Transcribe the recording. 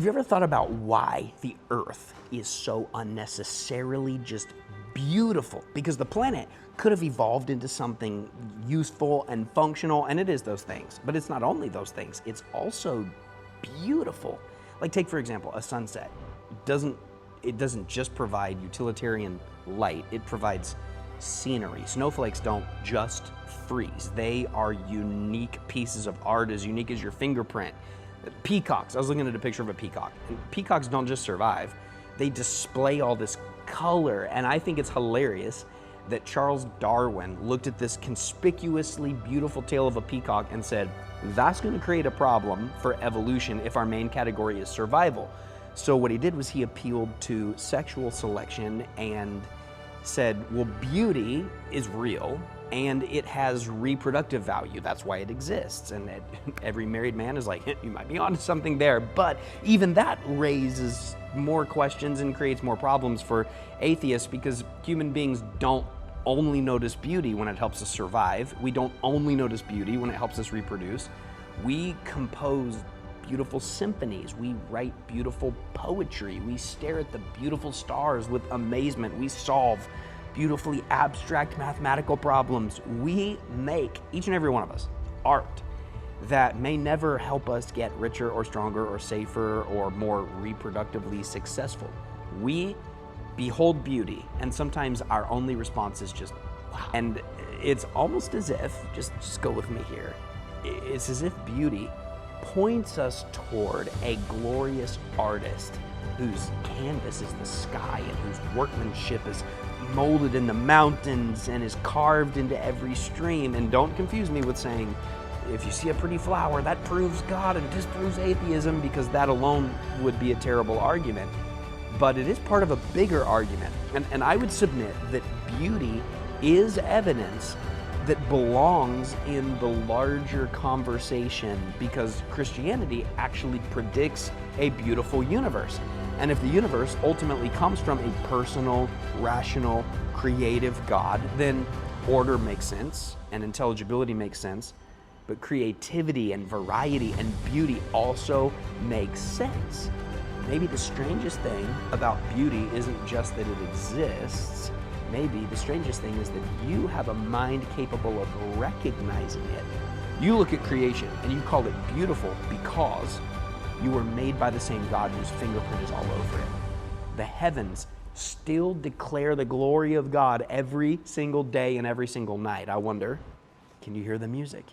Have you ever thought about why the Earth is so unnecessarily just beautiful? Because the planet could have evolved into something useful and functional, and it is those things. But it's not only those things, it's also beautiful. Like take, for example, a sunset. It doesn't just provide utilitarian light, it provides scenery. Snowflakes don't just freeze. They are unique pieces of art, as unique as your fingerprint. Peacocks, I was looking at a picture of a peacock, and peacocks don't just survive, they display all this color, and I think it's hilarious that Charles Darwin looked at this conspicuously beautiful tail of a peacock and said, that's going to create a problem for evolution if our main category is survival. So what he did was he appealed to sexual selection and said, well, beauty is real and it has reproductive value. That's why it exists. And every married man is like, you might be onto something there. But even that raises more questions and creates more problems for atheists, because human beings don't only notice beauty when it helps us survive. We don't only notice beauty when it helps us reproduce. We compose beautiful symphonies. We write beautiful poetry. We stare at the beautiful stars with amazement. We solve beautifully abstract mathematical problems. We make, each and every one of us, art that may never help us get richer or stronger or safer or more reproductively successful. We behold beauty, and sometimes our only response is just, wow. And it's almost as if, just go with me here, it's as if beauty points us toward a glorious artist whose canvas is the sky and whose workmanship is molded in the mountains and is carved into every stream. And don't confuse me with saying, if you see a pretty flower, that proves God and disproves atheism, because that alone would be a terrible argument. But it is part of a bigger argument. And I would submit that beauty is evidence that belongs in the larger conversation, because Christianity actually predicts a beautiful universe. And if the universe ultimately comes from a personal, rational, creative God, then order makes sense and intelligibility makes sense, but creativity and variety and beauty also makes sense. Maybe the strangest thing about beauty isn't just that it exists. Maybe the strangest thing is that you have a mind capable of recognizing it. You look at creation and you call it beautiful because you were made by the same God whose fingerprint is all over it. The heavens still declare the glory of God every single day and every single night. I wonder, can you hear the music?